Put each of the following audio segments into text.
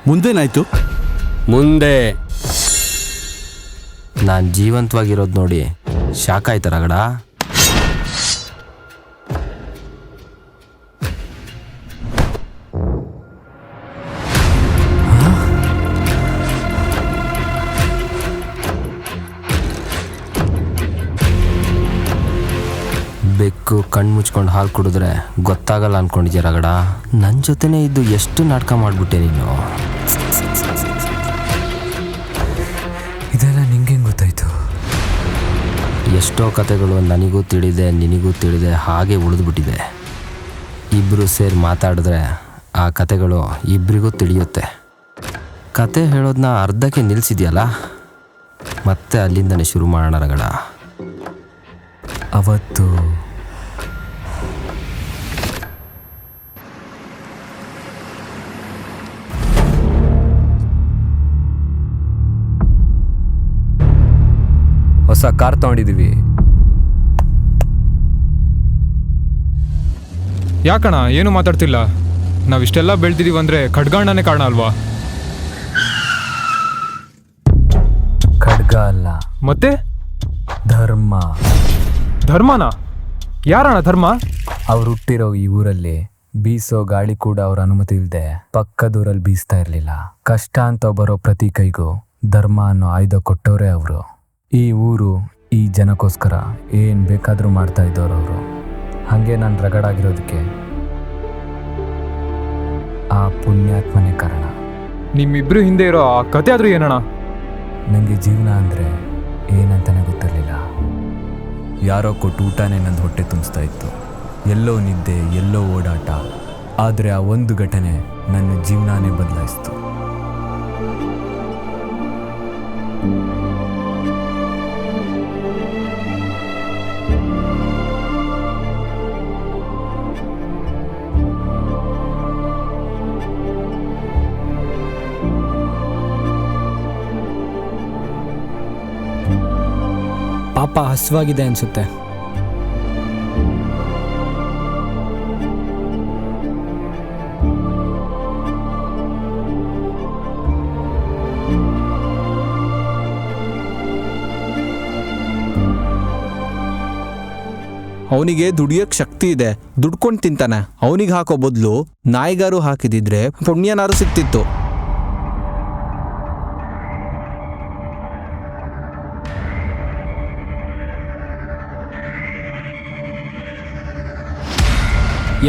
ಮುಂದೇನಾಯ್ತು? ಮುಂದೆ ನಾನು ಜೀವಂತವಾಗಿರೋದು ನೋಡಿ ಶಾಕ್ ಆಯ್ತು ರಗಡ. ಬೆಕ್ಕು ಕಣ್ಣು ಮುಚ್ಕೊಂಡು ಹಾಲು ಕುಡಿದ್ರೆ ಗೊತ್ತಾಗಲ್ಲ ಅನ್ಕೊಂಡಿದ್ಯ ರಗಡ. ನನ್ನ ಜೊತೆನೇ ಇದ್ದು ಎಷ್ಟು ನಾಟಕ ಮಾಡಿಬಿಟ್ಟೆ ನೀನು. ಇದೆಲ್ಲ ನಿಂಗೆ ಗೊತ್ತಾಯ್ತು? ಎಷ್ಟೋ ಕತೆಗಳು ನನಗೂ ತಿಳಿದೆ ನಿನಗೂ ತಿಳಿದೆ ಹಾಗೆ ಉಳಿದ್ಬಿಟ್ಟಿದೆ. ಇಬ್ಬರು ಸೇರಿ ಮಾತಾಡಿದ್ರೆ ಆ ಕತೆಗಳು ಇಬ್ಬರಿಗೂ ತಿಳಿಯುತ್ತೆ. ಕತೆ ಹೇಳೋದನ್ನ ಅರ್ಧಕ್ಕೆ ನಿಲ್ಲಿಸಿದ್ಯಲ್ಲ, ಮತ್ತೆ ಅಲ್ಲಿಂದನೇ ಶುರು ಮಾಡೋಣ ರಗಡ. ಅವತ್ತು ಹೊಸ ಕಾರ್ ತಗೊಂಡಿದ್ದೀವಿ. ಯಾಕಣ ಏನು ಮಾತಾಡ್ತಿಲ್ಲ? ನಾವಿಷ್ಟೆಲ್ಲ ಬೆಳೆದಿದ್ದೀವಿ ಅಂದರೆ ಖಡ್ಗಾಣನೇ ಕಾರಣ ಅಲ್ವಾ? ಖಡ್ಗ ಅಲ್ಲ, ಮತ್ತೆ ಧರ್ಮ. ಧರ್ಮನ? ಯಾರಣ್ಣ ಧರ್ಮ? ಅವ್ರು ಹುಟ್ಟಿರೋ ಈ ಊರಲ್ಲಿ ಬೀಸೋ ಗಾಳಿ ಕೂಡ ಅವ್ರ ಅನುಮತಿ ಇಲ್ಲದೆ ಪಕ್ಕದೂರಲ್ಲಿ ಬೀಸ್ತಾ ಇರಲಿಲ್ಲ. ಕಷ್ಟ ಅಂತ ಬರೋ ಪ್ರತಿ ಕೈಗೂ ಧರ್ಮ ಅನ್ನೋ ಆಯುಧ ಕೊಟ್ಟವರೇ ಅವರು. ಈ ಊರು ಈ ಜನಕ್ಕೋಸ್ಕರ ಏನು ಬೇಕಾದರೂ ಮಾಡ್ತಾ ಇದ್ದವ್ರು ಅವರು. ಹಾಗೆ ನಾನು ರಗಡಾಗಿರೋದಕ್ಕೆ ಆ ಪುಣ್ಯಾತ್ಮನೇ ಕಾರಣ. ನಿಮ್ಮಿಬ್ರು ಹಿಂದೆ ಇರೋ ಆ ಕತೆ ಆದ್ರೂ ಏನಣ್ಣ? ನನಗೆ ಜೀವನ ಅಂದರೆ ಏನಂತಾನೆ ಗೊತ್ತಿರಲಿಲ್ಲ. ಯಾರೋ ಕೊಟ್ಟು ಊಟನೇ ನನ್ನ ಹೊಟ್ಟೆ ತುಂಬಿಸ್ತಾ ಇತ್ತು. ಎಲ್ಲೋ ನಿದ್ದೆ, ಎಲ್ಲೋ ಓಡಾಟ. ಆದರೆ ಆ ಒಂದು ಘಟನೆ ನನ್ನ ಜೀವನನೇ ಬದಲಾಯಿಸ್ತು. ಪಾಪ ಹಸುವಾಗಿದೆ ಅನಿಸುತ್ತೆ. ಅವನಿಗೆ ದುಡಿಯೋಕ್ಕೆ ಶಕ್ತಿ ಇದೆ, ದುಡ್ಕೊಂಡು ತಿಂತಾನೆ. ಅವನಿಗೆ ಹಾಕೋ ಬದಲು ನಾಯಿಗಾರು ಹಾಕಿದಿದ್ರೆ ಪುಣ್ಯನಾರು ಸಿಕ್ತಿತ್ತು.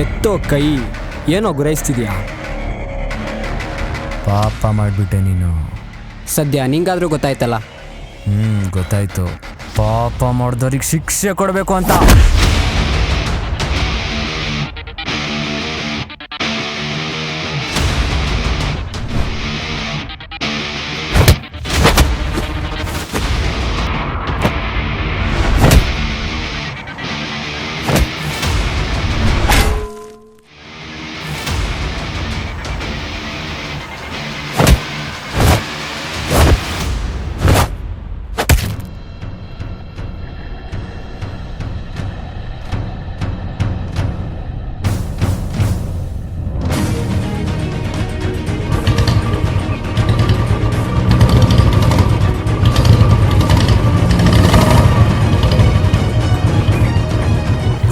ಎತ್ತೋ ಕೈ ಏನೋ ಗುರೈಸ್ತಿದ್ಯಾ? ಪಾಪ ಮಾಡಿಬಿಟ್ಟೆ ನೀನು. ಸದ್ಯ ನಿಂಗಾದ್ರೂ ಗೊತ್ತಾಯ್ತಲ್ಲ. ಗೊತ್ತಾಯ್ತು. ಪಾಪ ಮಾಡಿದವ್ರಿಗೆ ಶಿಕ್ಷೆ ಕೊಡಬೇಕು ಅಂತ.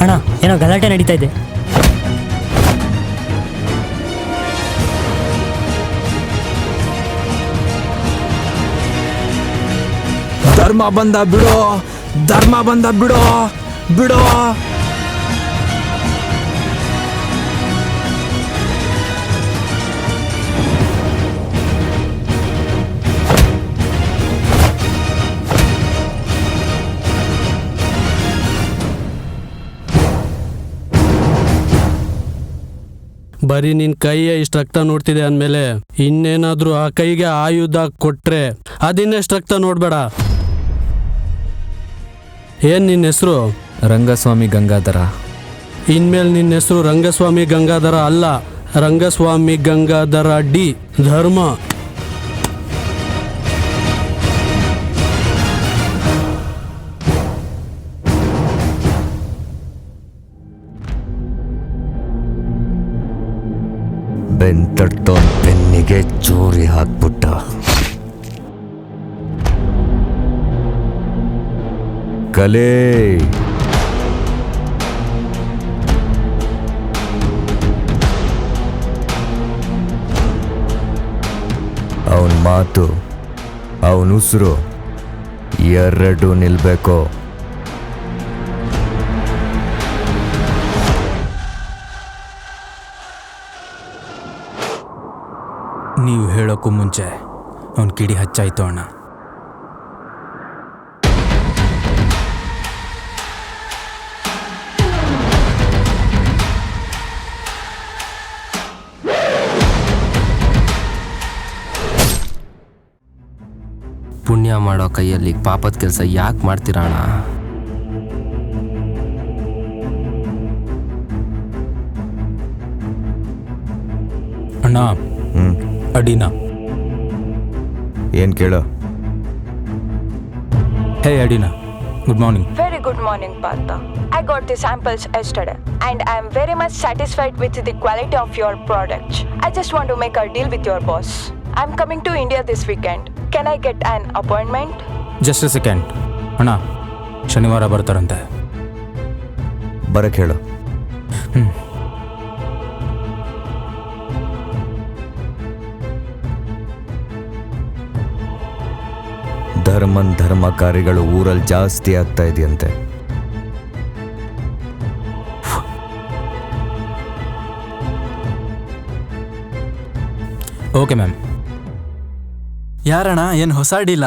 ಅಣ್ಣ, ಏನೋ ಗಲಾಟೆ ನಡೀತಾ ಇದೆ. ಧರ್ಮ ಬಂದ ಬಿಡೋ, ಧರ್ಮ ಬಂದ ಬಿಡೋ, ಬಿಡೋ. ಬರೀ ನಿನ್ ಕೈಯೇ ಇಷ್ಟು ರಕ್ತ ನೋಡ್ತಿದೆ ಅಂದಮೇಲೆ ಇನ್ನೇನಾದ್ರೂ ಆ ಕೈಗೆ ಆಯುಧ ಕೊಟ್ರೆ ಅದಿನ್ನೆಷ್ಟು ರಕ್ತ ನೋಡ್ಬೇಡ. ಏನ್ ನಿನ್ನ ಹೆಸರು? ರಂಗಸ್ವಾಮಿ ಗಂಗಾಧರ. ಇನ್ಮೇಲೆ ನಿನ್ನ ಹೆಸರು ರಂಗಸ್ವಾಮಿ ಗಂಗಾಧರ ಅಲ್ಲ, ರಂಗಸ್ವಾಮಿ ಗಂಗಾಧರ ಡಿ ಧರ್ಮ. ಬೆಂತಟ್ಟೋನ್ ಬೆನ್ನಿಗೆ ಚೂರಿ ಹಾಕ್ಬಿಟ್ಟ. ಕಲೆ ಅವನ ಮಾತು, ಅವನ ಉಸಿರು ಎರಡು ನಿಲ್ಬೇಕು. ನೀವು ಹೇಳೋಕ್ಕೂ ಮುಂಚೆ ಅವನ ಕಿಡಿ ಹಚ್ಚಾಯ್ತು ಅಣ್ಣ. ಪುಣ್ಯ ಮಾಡೋ ಕೈಯಲ್ಲಿ ಪಾಪದ ಕೆಲಸ ಯಾಕೆ ಮಾಡ್ತೀರಾ ಅಣ್ಣ? ಅಣ್ಣ ಅಡಿನಾ. ಏನ್ ಕೇಳೋ? ಹೇ ಅಡಿನಾ, good morning. Very good morning, Partha. I got the samples yesterday and I am very much satisfied with the quality of your product. I just want to make a deal with your boss. I'm coming to India this weekend. Can I get an appointment? Just A second. ಅಣ್ಣ ಶನಿವಾರ ಬರ್ತಾರಂತೆ. ಬರಕ್ಕೆ ಹೇಳು. ಧರ್ಮಕಾರಿಗಳು ಊರಲ್ಲಿ ಜಾಸ್ತಿ ಆಗ್ತಾ ಇದೆಯಂತೆ. Okay ma'am. ಯಾರಣ್ಣ, ಏನು ಹೊಸ ಅಡಿಲ್ಲ?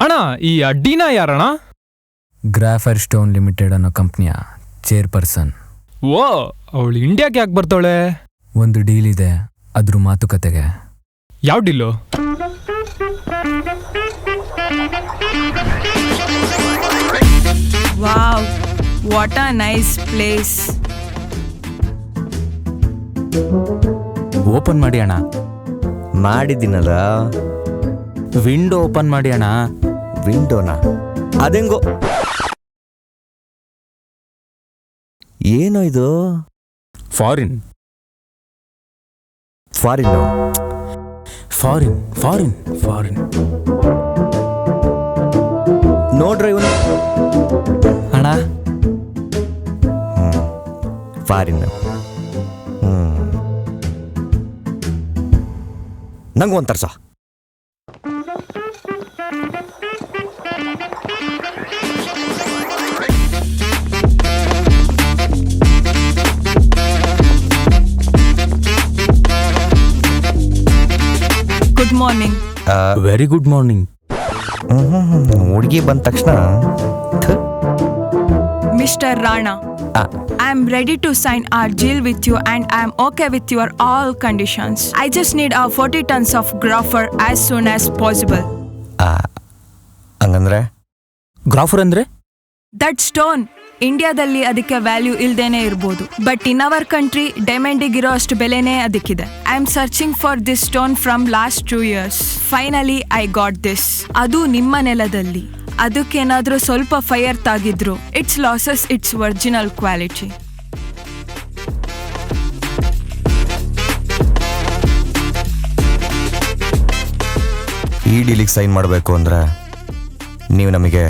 ಅಣ್ಣ ಈ ಅಡ್ಡಿನ ಯಾರಣ್ಣ? ಗ್ರಾಫರ್ ಸ್ಟೋನ್ ಲಿಮಿಟೆಡ್ ಅನ್ನೋ ಕಂಪ್ನಿಯ ಚೇರ್ಪರ್ಸನ್. ಓ, ಅವಳು ಇಂಡಿಯಾಗೆ ಯಾಕೆ ಬರ್ತಾವಳೆ? ಒಂದು ಡೀಲ್ ಇದೆ, ಅದ್ರ ಮಾತುಕತೆಗೆ. ಯಾವ deal? Wow, what a nice place. Open ಮಾಡಿ ಅಣ್ಣ. ಮಾಡಿದ್ದೀನಲ್ಲ. ವಿಂಡೋ ಓಪನ್ ಮಾಡಿ ಅಣ್ಣ. ವಿಂಡೋನ ಅದೆಂಗೋ? ಏನೋ ಇದು? Foreign foreign foreign foreign foreign ನೋಡ್ರಿ ಇವನು. ಅಣ್ಣ ಫಾರಿನ್. ನಂಗೆ ಒಂದು ತರ್ಸ. Good morning. Very good morning. ಹುಡುಗಿ ಬಂದ ತಕ್ಷಣ Mr. Rana, I am ready to sign our deal with you and I am okay with your all conditions. I just need 40 tons of grapher as soon as possible. ಹಂಗಂದ್ರೆ ಗ್ರಾಫರ್ ಅಂದ್ರೆ? That stone ಇಂಡಿಯಾದಲ್ಲಿ ಅದಕ್ಕೆ value ಇಲ್ದೇನೆ ಇರ್ಬೋದು, but in our country ಡೈಮಂಡಿಗಿರೋ ಅಷ್ಟು ಬೆಲೆನೇ ಅದಕ್ಕಿದೆ. I am searching for this stone from last 2 years. Finally I got this. ಅದು ನಿಮ್ಮ ನೆಲದಲ್ಲಿ. ಅದಕ್ಕೇನಾದ್ರೂ ಸ್ವಲ್ಪ ಫೈರ್ ತಾಗಿದ್ರು it's losses it's original quality. ಈ ಡೀಲಿಗೆ ಸೈನ್ ಮಾಡಬೇಕು ಅಂದರೆ ನೀವು ನಮಗೆ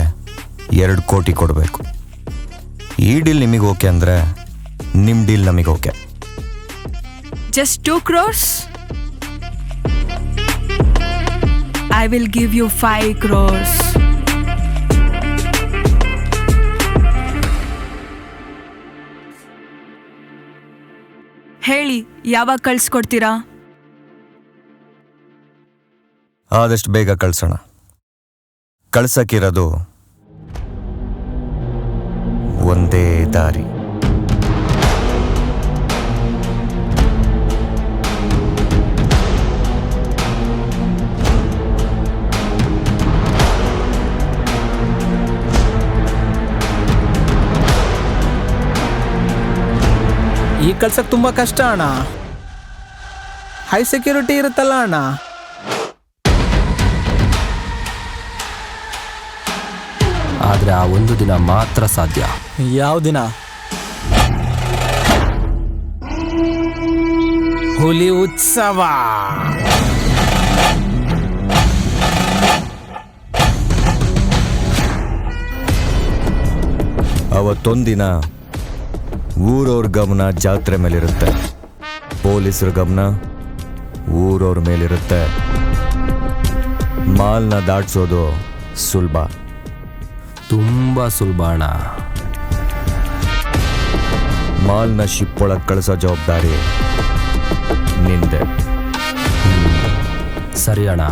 2 ಕೋಟಿ ಕೊಡಬೇಕು. ಈ ಡೀಲ್ ನಿಮಗೆ ಓಕೆ ಅಂದರೆ ನಿಮ್ಮ ಡೀಲ್ ನಮಗೆ okay. Just 2 crores? I will give you 5 crores. ಹೇಳಿ, ಯಾವಾಗ ಕಳ್ಸ್ಕೊಡ್ತೀರಾ? ಆದಷ್ಟು ಬೇಗ ಕಳ್ಸೋಣ. ಕಳ್ಸಕ್ಕಿರೋದು ಒಂದೇ ದಾರಿ. ಈ ಕಳ್ಸಕ್ ತುಂಬಾ ಕಷ್ಟ ಅಣ್ಣ. ಹೈ ಸೆಕ್ಯೂರಿಟಿ ಇರುತ್ತಲ್ಲ ಅಣ್ಣ. ಆದರೆ ಆ ಒಂದು ದಿನ ಮಾತ್ರ ಸಾಧ್ಯ. ಯಾವ ದಿನ? ಹುಲಿ ಉತ್ಸವ. ಅವತ್ತೊಂದಿನ ಊರವ್ರ ಗಮನ ಜಾತ್ರೆ ಮೇಲಿರುತ್ತೆ, ಪೊಲೀಸರ ಗಮನ ಊರವ್ರ ಮೇಲಿರುತ್ತೆ. ಮಾಲ್ನ ದಾಟ್ಸೋದು ಸುಲಭ, ತುಂಬ ಸುಲಭ ಅಣ್ಣ. ಮಾಲ್ನ ಶಿಪ್ ಒಳಗೆ ಕಳಿಸೋ ಜವಾಬ್ದಾರಿ ನಿಂದೆ. ಸರಿ ಅಣ್ಣ.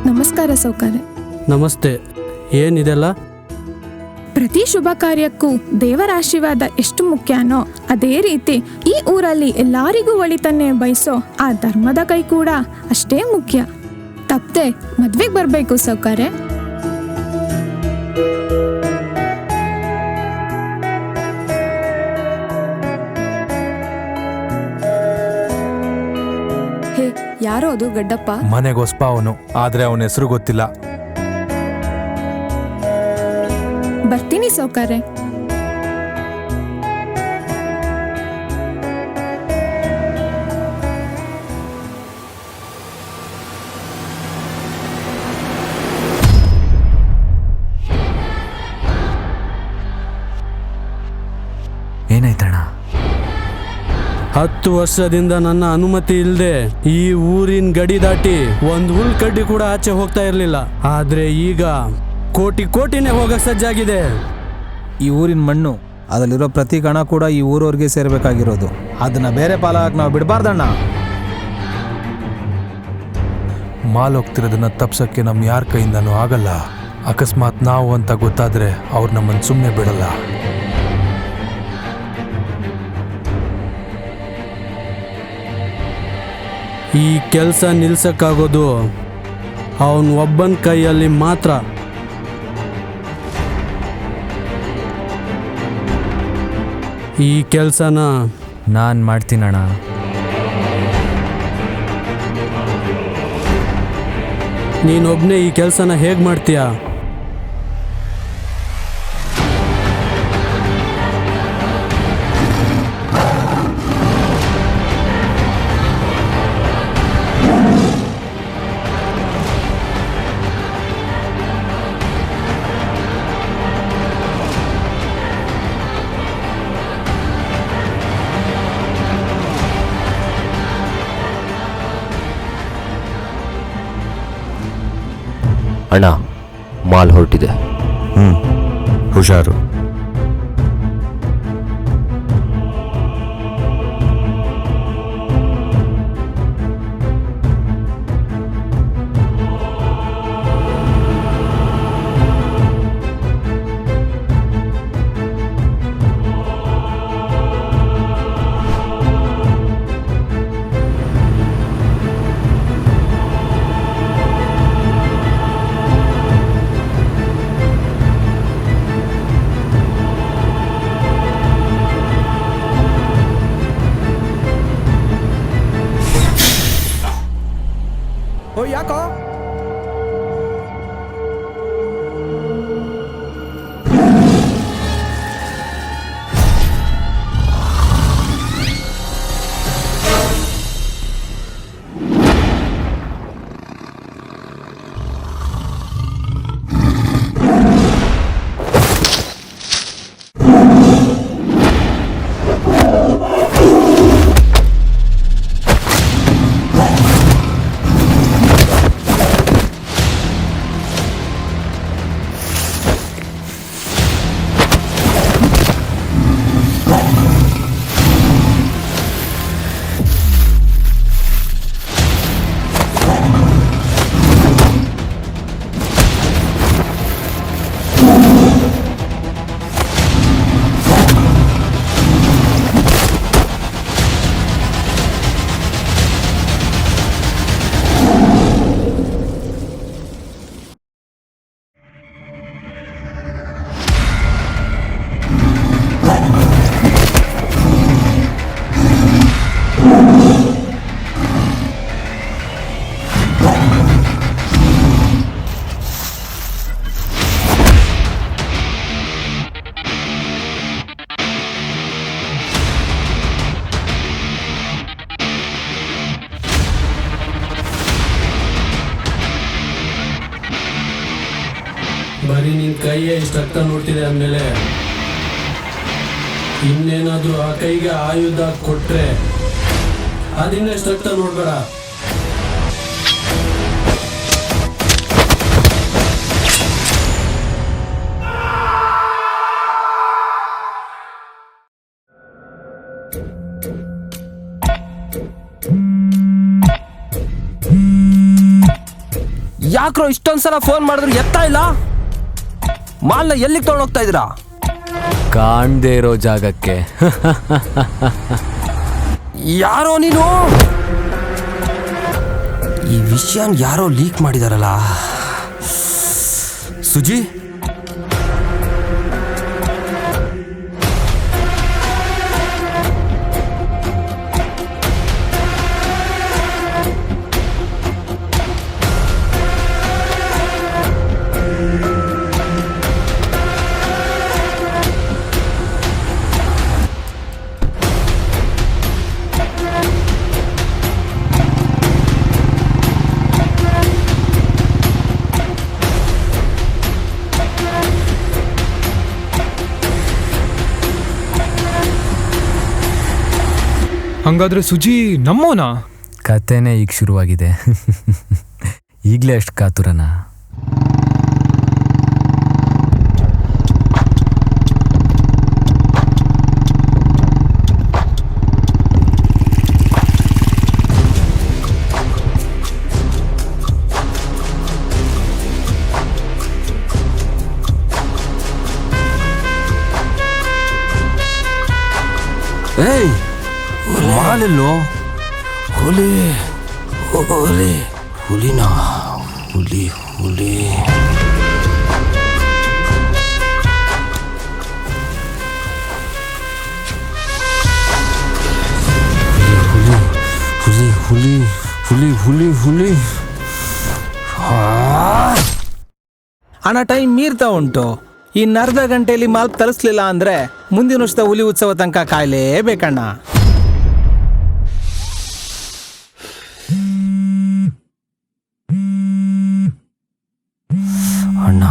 ನಮಸ್ಕಾರ ಸೌಕರ್ಯ. ನಮಸ್ತೆ. ಏನಿದೆಲ್ಲ? ಪ್ರತಿ ಶುಭ ಕಾರ್ಯಕ್ಕೂ ದೇವರ ಆಶೀರ್ವಾದ ಎಷ್ಟು ಮುಖ್ಯನೋ ಅದೇ ರೀತಿ ಈ ಊರಲ್ಲಿ ಎಲ್ಲರಿಗೂ ಒಳಿತನ್ನೇ ಬಯಸೋ ಆ ಧರ್ಮದ ಕೈ ಕೂಡ ಅಷ್ಟೇ ಮುಖ್ಯ. ತಪ್ಪದೆ ಮದ್ವೆಗೆ ಬರಬೇಕು ಸೌಕರ್ಯ. ಹೇ, ಯಾರೋ ಅದು ಗಡ್ಡಪ್ಪ? ಮನೆಗೆ ಹೊಸ್ಪ ಅವನು, ಆದ್ರೆ ಅವನ ಹೆಸರು ಗೊತ್ತಿಲ್ಲ. ಬರ್ತೀನಿ ಸೌಕರ್ಯ. ಏನಾಯ್ತಣ್ಣ? 10 ವರ್ಷದಿಂದ ನನ್ನ ಅನುಮತಿ ಇಲ್ಲದೆ ಈ ಊರಿನ ಗಡಿ ದಾಟಿ ಒಂದು ಹುಲ್ ಕಡ್ಡಿ ಕೂಡ ಆಚೆ ಹೋಗ್ತಾ ಇರಲಿಲ್ಲ. ಆದ್ರೆ ಈಗ ಕೋಟಿನೇ ಹೋಗಕ್ ಸಜ್ಜಾಗಿದೆ. ಈ ಊರಿನ ಮಣ್ಣು, ಅದರಲ್ಲಿರೋ ಪ್ರತಿ ಕಣ ಕೂಡ ಈ ಊರವ್ರಿಗೆ ಸೇರಬೇಕಾಗಿರೋದು. ಅದನ್ನ ಬೇರೆ ಪಾಲಾಗಕ್ಕೆ ನಾವು ಬಿಡಬಾರ್ದಣ್ಣ. ಮಾಲ್ ಹೋಗ್ತಿರೋದನ್ನ ತಪ್ಸಕ್ಕೆ ನಮ್ ಯಾರ ಕೈಯಿಂದನೂ ಆಗಲ್ಲ. ಅಕಸ್ಮಾತ್ ನಾವು ಅಂತ ಗೊತ್ತಾದ್ರೆ ಅವ್ರು ನಮ್ಮನ್ನು ಸುಮ್ಮನೆ ಬಿಡಲ್ಲ. ಈ ಕೆಲಸ ನಿಲ್ಸಕ್ಕಾಗೋದು ಅವನ್ ಒಬ್ಬನ ಕೈಯಲ್ಲಿ ಮಾತ್ರ. ಈ ಕೆಲಸನ ನಾನು ಮಾಡ್ತೀನಣ್ಣ. ನೀನೊಬ್ಬನೇ ಈ ಕೆಲಸನ ಹೇಗೆ ಮಾಡ್ತೀಯಾ? ಅಣ್ಣ, ಮಾಲ್ ಹೊರಟಿದೆ. ಹುಷಾರು. ಬರೀ ನಿನ್ ಕೈಯೇ ಇಷ್ಟು ರಕ್ತ ನೋಡ್ತಿದೆ ಅಂದಮೇಲೆ ಇನ್ನೇನಾದ್ರೂ ಆ ಕೈಗೆ ಆಯುಧ ಕೊಟ್ರೆ ಅದಿನ್ನಷ್ಟು ರಕ್ತ ನೋಡ್ಬೇಡ. ಯಾಕ್ರೋ ಇಷ್ಟೊಂದ್ಸಲ ಫೋನ್ ಮಾಡಿದ್ರು ಎತ್ತಾ ಇಲ್ಲ? ಮಾಲ್ನ ಎಲ್ಲಿಗೆ ತೊಗೊಂಡೋಗ್ತಾ ಇದ್ದೀರಾ? ಕಾಣ್ದೇ ಇರೋ ಜಾಗಕ್ಕೆ. ಯಾರೋ ನೀನು? ಈ ವಿಷಯನ ಯಾರೋ ಲೀಕ್ ಮಾಡಿದಾರಲ್ಲ. ಸುಜಿ, ಹಂಗಾದ್ರೆ ಸುಜಿ ನಮ್ಮೋನಾ? ಕತೆನೇ ಈಗ ಶುರುವಾಗಿದೆ. ಈಗಲೇ ಅಷ್ಟು ಕಾತುರನ? ಏಯ್, ಮಾಲೆಲ್ಲೋ? ಹುಲಿ ಹುಲಿ ಹುಲಿನಾ? ಹುಲಿ ಹುಲಿ ಹುಲಿ ಹುಲಿ ಹುಲಿ ಹುಲಿ ಹುಲಿ. ಅಣ್ಣ, ಟೈಮ್ ಮೀರ್ತಾ ಉಂಟು. ಇನ್ನು ಅರ್ಧ ಗಂಟೆಯಲ್ಲಿ ಮಾಲ್ ತರಿಸ್ಲಿಲ್ಲ ಅಂದ್ರೆ ಮುಂದಿನ ವರ್ಷದ ಹುಲಿ ಉತ್ಸವ ತನಕ ಕಾಯಲೇಬೇಕಣ್ಣ. ಅಣ್ಣ,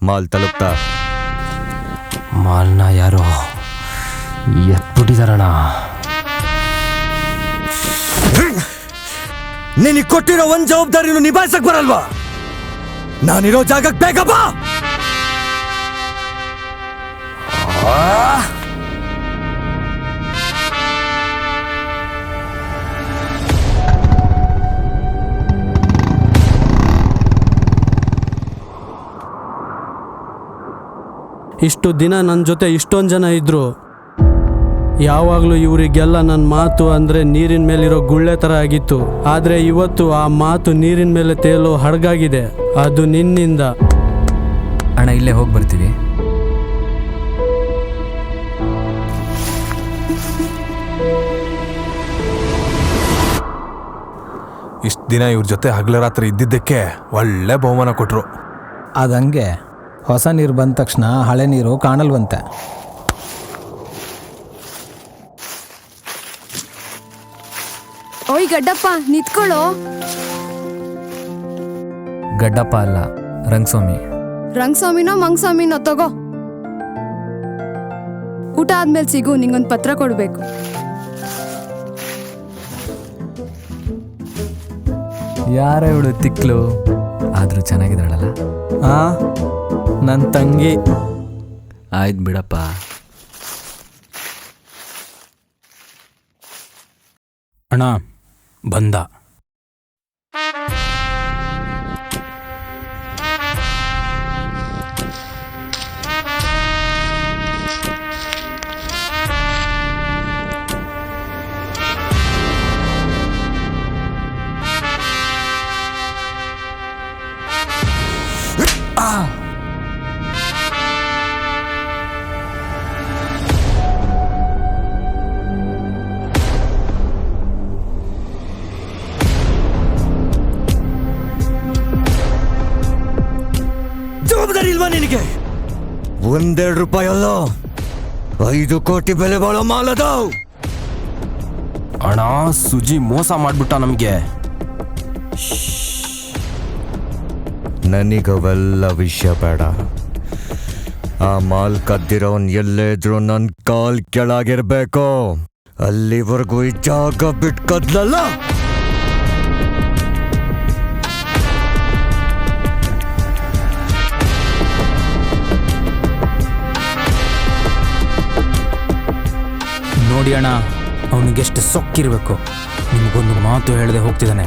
ಮಾಲ್ ತಲುಪ್ತಾ? ಮಾಲ್ನ ಯಾರೋ ಎತ್ಬಿಟ್ಟಿದಾರಣ್ಣ. ನಿನಗೆ ಕೊಟ್ಟಿರೋ ಒಂದ್ ಜವಾಬ್ದಾರಿನೂ ನಿಭಾಯಿಸಕ್ ಬರಲ್ವಾ? ನಾನಿರೋ ಜಾಗಕ್ಕೆ ಬೇಗ ಬಾ. ಇಷ್ಟು ದಿನ ನನ್ನ ಜೊತೆ ಇಷ್ಟೊಂದು ಜನ ಇದ್ರು. ಯಾವಾಗಲೂ ಇವರಿಗೆಲ್ಲ ನನ್ನ ಮಾತು ಅಂದರೆ ನೀರಿನ ಮೇಲಿರೋ ಗುಳ್ಳೆ ಥರ ಆಗಿತ್ತು. ಆದರೆ ಇವತ್ತು ಆ ಮಾತು ನೀರಿನ ಮೇಲೆ ತೇಲೋ ಹಡಗಾಗಿದೆ. ಅದು ನಿನ್ನಿಂದ. ಅಣ್ಣ, ಇಲ್ಲೇ ಹೋಗಿ ಬರ್ತೀವಿ. ಇಷ್ಟು ದಿನ ಇವ್ರ ಜೊತೆ ಹಗಲ ರಾತ್ರಿ ಇದ್ದಿದ್ದಕ್ಕೆ ಒಳ್ಳೆ ಬಹುಮಾನ ಕೊಟ್ರು. ಅದಂಗೆ ಹೊಸ ನೀರು ಬಂದ ತಕ್ಷಣ ಹಳೆ ನೀರು ಕಾಣಲ್ವಂತೆ. ಓಯ್ ಗಡ್ಡಪ್ಪ, ನಿಂತ್ಕೊಳ್ಳೋ. ಗಡ್ಡಪ್ಪ ಅಲ್ಲ, ರಂಗಸ್ವಾಮಿ. ರಂಗಸ್ವಾಮಿನೋ ಮಂಗಸ್ವಾಮಿನೋ ತಗೋ. ಊಟ ಆದ್ಮೇಲೆ ಸಿಗು, ನಿಂಗೊಂದು ಪತ್ರ ಕೊಡ್ಬೇಕು. ಯಾರ ಇವಳು ತಿಕ್ಲು? ಆದ್ರೂ ಚೆನ್ನಾಗಿದ್ದಾಳಲ್ಲ. ನನ್ನ ತಂಗಿ. ಆಯ್ತು ಬಿಡಪ್ಪ. ಅಣ್ಣ ಬಂದ. ಜವಾಬ್ದಾರಿ ಇಲ್ವಾ ನಿನಗೆ? 1-2 ರೂಪಾಯಿ ಅಲ್ಲ, 5 ಕೋಟಿ ಬೆಲೆ ಬಾಳೋ ಮಾಲದ. ಅಣ್ಣ, ಸುಜಿ ಮೋಸ ಮಾಡ್ಬಿಟ್ಟ ನಮಗೆ. ನನಗವೆಲ್ಲ ವಿಷಯ ಬೇಡ. ಆ ಮಾಲ್ ಕದ್ದಿರೋನ್ ಎಲ್ಲೇ ಇದ್ರು ನನ್ನ ಕಾಲ್ ಕೆಳಗಿರ್ಬೇಕು. ಅಲ್ಲಿವರೆಗೂ ಈ ಜಾಗ ಬಿಟ್ಕದ್ಲಲ್ಲ. ನೋಡಿ ಅಣ್ಣ, ಅವನಿಗೆಷ್ಟು ಸೊಕ್ಕಿರಬೇಕು. ನಿಮಗೊಂದು ಮಾತು ಹೇಳದೆ ಹೋಗ್ತಿದ್ದಾನೆ.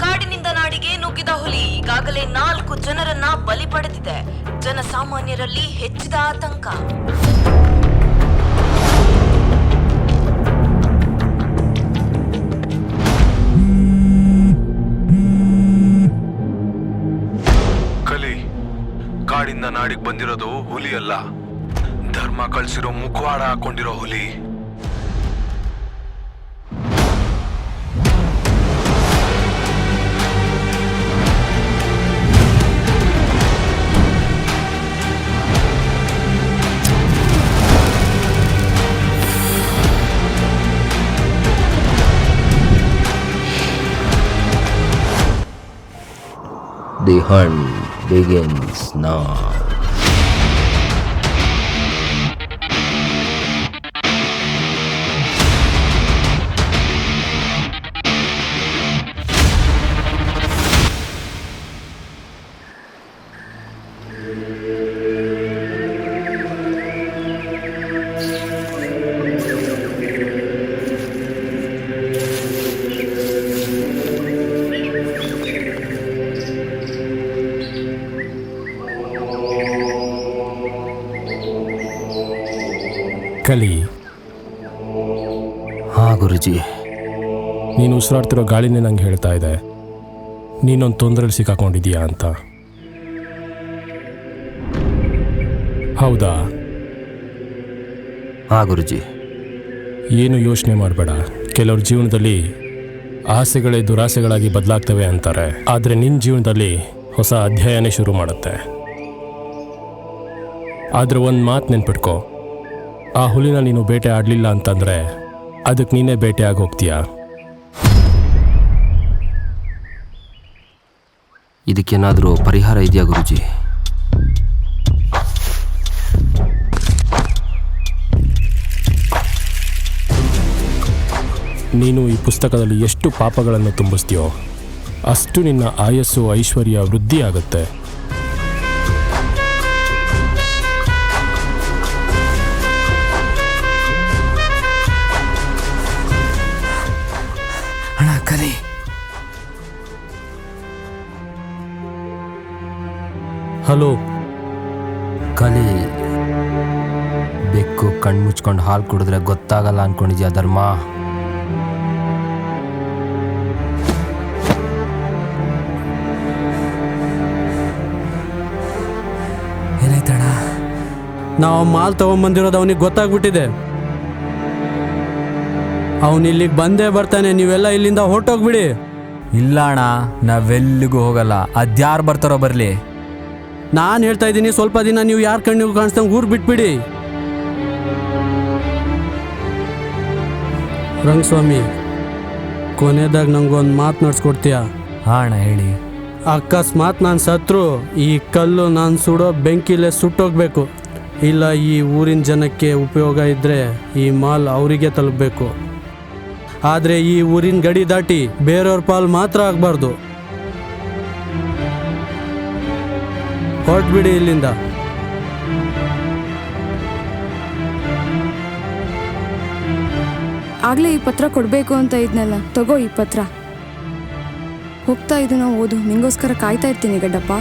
ಕಾಡಿನಿಂದ ನಾಡಿಗೆ ನುಗ್ಗಿದ ಹುಲಿ ಈಗಾಗಲೇ 4 ಜನರನ್ನ ಬಲಿ ಪಡೆದಿದೆ. ಜನಸಾಮಾನ್ಯರಲ್ಲಿ ಹೆಚ್ಚಿದ ಆತಂಕ. ಕಾಡಿಂದ ನಾಡಿಗೆ ಬಂದಿರೋದು ಹುಲಿ ಅಲ್ಲ, ಧರ್ಮ ಕಳ್ಸಿರೋ ಮುಖವಾಡ ಹಾಕೊಂಡಿರೋ ಹುಲಿ. The hunt begins now. ಕಲಿ. ಹಾ ಗುರುಜಿ. ನೀನು ಉಸಿರಾಡ್ತಿರೋ ಗಾಳಿನೇ ನಂಗೆ ಹೇಳ್ತಾ ಇದೆ ನೀನೊಂದು ತೊಂದರೆಯಲ್ಲಿ ಸಿಕ್ಕಾಕೊಂಡಿದೀಯಾ ಅಂತ. ಹೌದಾ? ಹಾ ಗುರುಜಿ. ಏನು ಯೋಚನೆ ಮಾಡಬೇಡ. ಕೆಲವ್ರ ಜೀವನದಲ್ಲಿ ಆಸೆಗಳೇ ದುರಾಸೆಗಳಾಗಿ ಬದಲಾಗ್ತವೆ ಅಂತಾರೆ, ಆದರೆ ನಿನ್ನ ಜೀವನದಲ್ಲಿ ಹೊಸ ಅಧ್ಯಾಯನೇ ಶುರು ಮಾಡುತ್ತೆ. ಆದರೆ ಒಂದು ಮಾತು ನೆನ್ಪಿಟ್ಕೋ, ಆ ಹುಲಿನ ನೀನು ಬೇಟೆ ಆಡಲಿಲ್ಲ ಅಂತಂದರೆ ಅದಕ್ಕೆ ನೀನೇ ಬೇಟೆಯಾಗಿ ಹೋಗ್ತೀಯಾ. ಇದಕ್ಕೇನಾದರೂ ಪರಿಹಾರ ಇದೆಯಾ ಗುರುಜಿ? ನೀನು ಈ ಪುಸ್ತಕದಲ್ಲಿ ಎಷ್ಟು ಪಾಪಗಳನ್ನು ತುಂಬಿಸ್ತೀಯೋ ಅಷ್ಟು ನಿನ್ನ ಆಯಸ್ಸು ಐಶ್ವರ್ಯ ವೃದ್ಧಿ ಆಗುತ್ತೆ. ಕಲಿ. ಹಲೋ ಕಲಿ. ಬೆಕ್ಕು ಕಣ್ಮುಚ್ಕೊಂಡು ಹಾಲು ಕುಡಿದ್ರೆ ಗೊತ್ತಾಗಲ್ಲ ಅನ್ಕೊಂಡಿದ್ಯಾ ಧರ್ಮ? ಏನಾಯ್ತಣ್ಣ? ನಾವು ಮಾಲ್ ತಗೊಂಬಂದಿರೋದು ಅವನಿಗೆ ಗೊತ್ತಾಗ್ಬಿಟ್ಟಿದೆ. ಅವನು ಇಲ್ಲಿಗೆ ಬಂದೇ ಬರ್ತಾನೆ. ನೀವೆಲ್ಲ ಇಲ್ಲಿಂದ ಹೊರಟೋಗ್ಬಿಡಿ. ಇಲ್ಲ ಅಣ್ಣ, ನಾವೆಲ್ಲಿಗೂ ಹೋಗಲ್ಲ. ಅದ್ಯಾರು ಬರ್ತಾರೋ ಬರಲಿ. ನಾನು ಹೇಳ್ತಾ ಇದ್ದೀನಿ, ಸ್ವಲ್ಪ ದಿನ ನೀವು ಯಾರ ಕಣ್ಣಿಗೂ ಕಾಣಿಸ್ದಂಗೆ ಊರು ಬಿಟ್ಬಿಡಿ. ರಂಗಸ್ವಾಮಿ, ಕೊನೆದಾಗ ನಂಗೊಂದು ಮಾತು ನಡ್ಸ್ಕೊಡ್ತೀಯಾ? ಹಾಂ ಅಣ್ಣ, ಹೇಳಿ. ಅಕಸ್ಮಾತ್ ನಾನು ಸತ್ರು ಈ ಕಲ್ಲು ನಾನು ಸುಡೋ ಬೆಂಕಿಲೇ ಸುಟ್ಟೋಗ್ಬೇಕು. ಇಲ್ಲ ಈ ಊರಿನ ಜನಕ್ಕೆ ಉಪಯೋಗ ಇದ್ದರೆ ಈ ಮಾಲ್ ಅವರಿಗೆ ತಲುಪಬೇಕು. ಆದರೆ ಈ ಊರಿನ ಗಡಿ ದಾಟಿ ಬೇರೆಯವ್ರ ಪಾಲ್ ಮಾತ್ರ ಆಗಬಾರ್ದು. ಹೊರಟ್ಬಿಡಿ ಇಲ್ಲಿಂದ. ಆಗ್ಲೇ ಈ ಪತ್ರ ಕೊಡ್ಬೇಕು ಅಂತ ಇದ್ನಲ್ಲ, ತಗೋ ಈ ಪತ್ರ. ಹೋಗ್ತಾ ಇದನ್ನ ಓದು. ನಿಂಗೋಸ್ಕರ ಕಾಯ್ತಾ ಇರ್ತೀನಿ ಗಡ್ಡಪ್ಪ.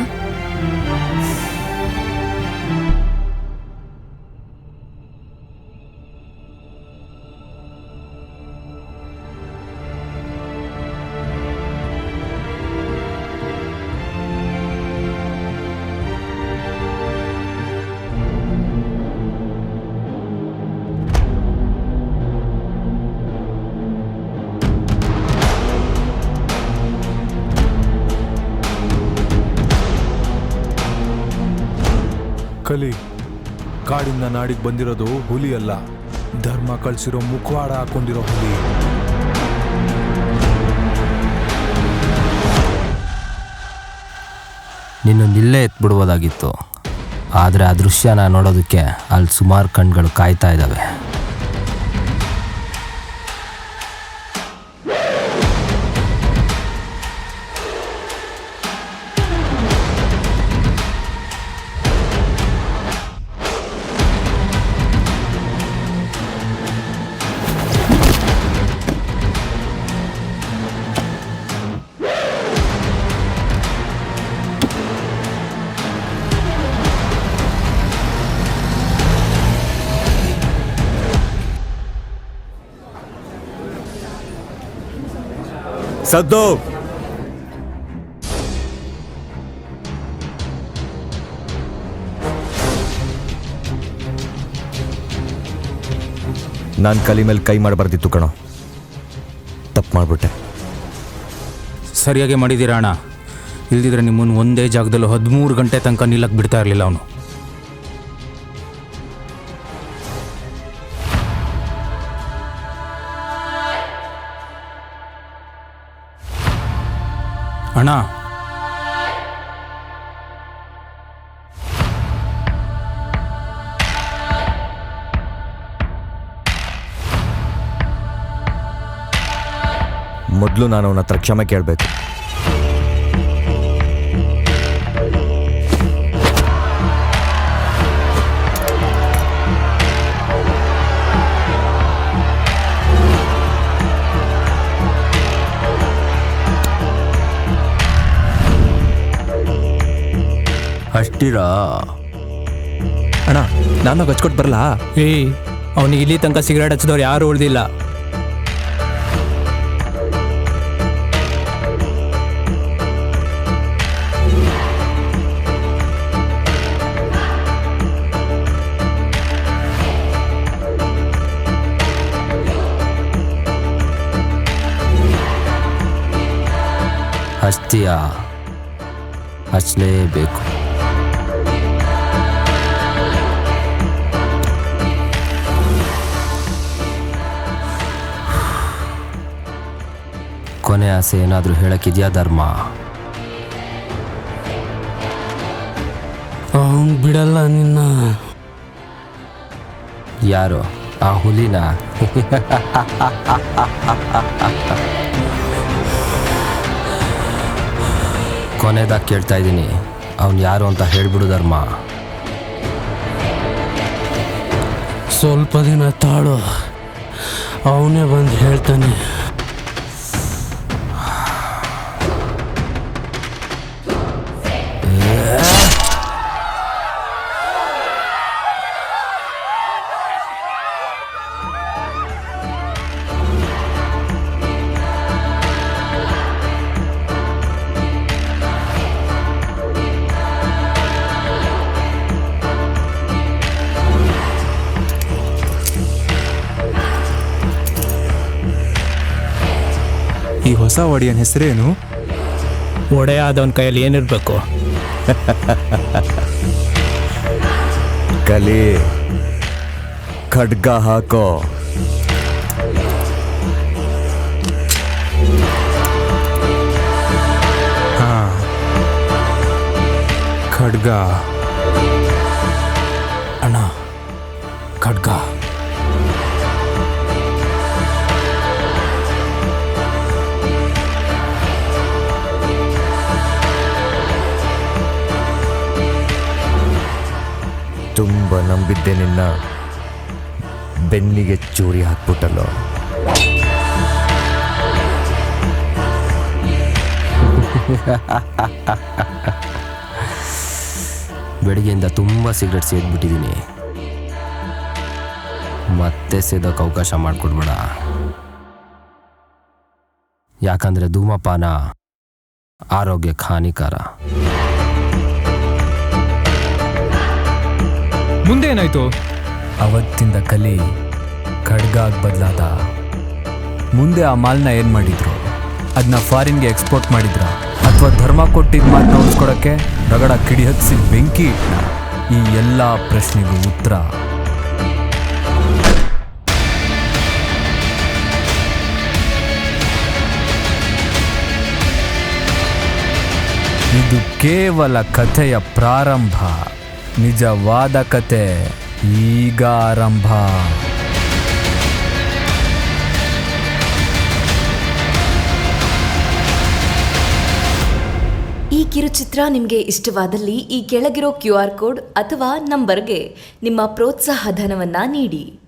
ಕಲಿ. ಕಾಡಿಂದ ನಾಡಿಗೆ ಬಂದಿರೋದು ಹುಲಿ ಅಲ್ಲ, ಧರ್ಮ ಕಳ್ಸಿರೋ ಮುಖವಾಡ ಹಾಕೊಂಡಿರೋ ಹುಲಿ. ನಿನ್ನೊಂದಿಲ್ಲೇ ಎತ್ಬಿಡ್ಬೋದಾಗಿತ್ತು, ಆದರೆ ಆ ದೃಶ್ಯನ ನೋಡೋದಕ್ಕೆ ಅಲ್ಲಿ ಸುಮಾರು ಕಣ್ಗಳು ಕಾಯ್ತಾ ಇದ್ದಾವೆ. ಸದ್ದು, ನಾನು ಕಲಿ ಮೇಲೆ ಕೈ ಮಾಡಬಾರ್ದಿತ್ತು ಕಣೋ, ತಪ್ಪು ಮಾಡಿಬಿಟ್ಟೆ. ಸರಿಯಾಗಿ ಮಾಡಿದ್ದೀರಾ ಅಣ್ಣ. ಇಲ್ದಿದ್ರೆ ನಿಮ್ಮನ್ನು ಒಂದೇ ಜಾಗದಲ್ಲೂ 13 ಗಂಟೆ ತನಕ ನಿಲ್ಲಕ್ಕೆ ಬಿಡ್ತಾ ಇರಲಿಲ್ಲ ಅವನು. ಅಣ್ಣ, ಮೊದಲು ನಾನು ಅವನ ಹತ್ರ ಕ್ಷಮೆ ಕೇಳಬೇಕು. ಅಷ್ಟಿರಾ ಅಣ್ಣ, ನಾನು ಹಚ್ಕೊಟ್ಟು ಬರಲಾ? ಅವನಿಗೆ ಇಲ್ಲಿ ತನಕ ಸಿಗರೇಟ್ ಹಚ್ಚಿದವ್ರು ಯಾರು ಉಳ್ದಿಲ್ಲ. ಹಚ್ತೀಯಾ? ಹಚ್ಚಲೇಬೇಕು. ಕೊನೆ ಆಸೆ ಏನಾದರೂ ಹೇಳಕ್ಕಿದ್ಯಾ ಧರ್ಮ? ಅವ್ನು ಬಿಡಲ್ಲ ನಿನ್ನ. ಯಾರು? ಆ ಹುಲಿನ? ಕೊನೆದಾಗಿ ಕೇಳ್ತಾ ಇದ್ದೀನಿ, ಅವನು ಯಾರು ಅಂತ ಹೇಳ್ಬಿಡು ಧರ್ಮ. ಸ್ವಲ್ಪ ದಿನ ತಾಳು, ಅವನೇ ಬಂದು ಹೇಳ್ತಾನೆ. ಈ ಹೊಸ ಒಡೆಯನ ಹೆಸರೇನು? ಒಡೆಯ ಆದವನ ಕೈಯಲ್ಲಿ ಏನಿರಬೇಕು? ಕಲಿ, ಖಡ್ಗ ಹಾಕೋ. ಖಡ್ಗ. ಅಣ್ಣ, ಖಡ್ಗ. ತುಂಬ ನಂಬಿದ್ದೆ ನಿನ್ನ, ಬೆನ್ನಿಗೆ ಚೂರಿ ಹಾಕ್ಬಿಟ್ಟಲ್ಲೋ. ಬೆಳಗ್ಗೆಯಿಂದ ತುಂಬ ಸಿಗರೆಟ್ ಸೇದ್ಬಿಟ್ಟಿದ್ದೀನಿ, ಮತ್ತೆ ಸೇದೋಕೆ ಅವಕಾಶ ಮಾಡಿಕೊಡ್ಬೇಡ. ಯಾಕಂದರೆ ಧೂಮಪಾನ ಆರೋಗ್ಯಕ್ಕೆ ಹಾನಿಕಾರ. ಮುಂದೆ ಏನಾಯ್ತು? ಅವತ್ತಿಂದ ಕಲಿ ಖಡ್ಗ ಆಗಿ ಬದಲಾದ. ಮುಂದೆ ಆ ಮಾಲ್ನ ಏನು ಮಾಡಿದ್ರು? ಅದನ್ನ ಫಾರಿನ್ಗೆ ಎಕ್ಸ್ಪೋರ್ಟ್ ಮಾಡಿದ್ರ ಅಥವಾ ಧರ್ಮ ಕೊಟ್ಟಿದ್ದ ಮಾತನ್ನ ಉಳಿಸ್ಕೊಡೋಕ್ಕೆ ರಗಡ ಕಿಡಿ ಹತ್ತಿಸಿ ಬೆಂಕಿ ಇಟ್ಟ? ಈ ಎಲ್ಲ ಪ್ರಶ್ನೆಗೂ ಉತ್ತರ ಇದು ಕೇವಲ ಕಥೆಯ ಪ್ರಾರಂಭ. ನಿಜವಾದ ಕತೆ ಈಗ ಆರಂಭ. ಈ ಕಿರುಚಿತ್ರ ನಿಮಗೆ ಇಷ್ಟವಾದಲ್ಲಿ ಈ ಕೆಳಗಿರೋ QR ಕೋಡ್ ಅಥವಾ ನಂಬರ್ಗೆ ನಿಮ್ಮ ಪ್ರೋತ್ಸಾಹ ಧನವನ್ನು ನೀಡಿ.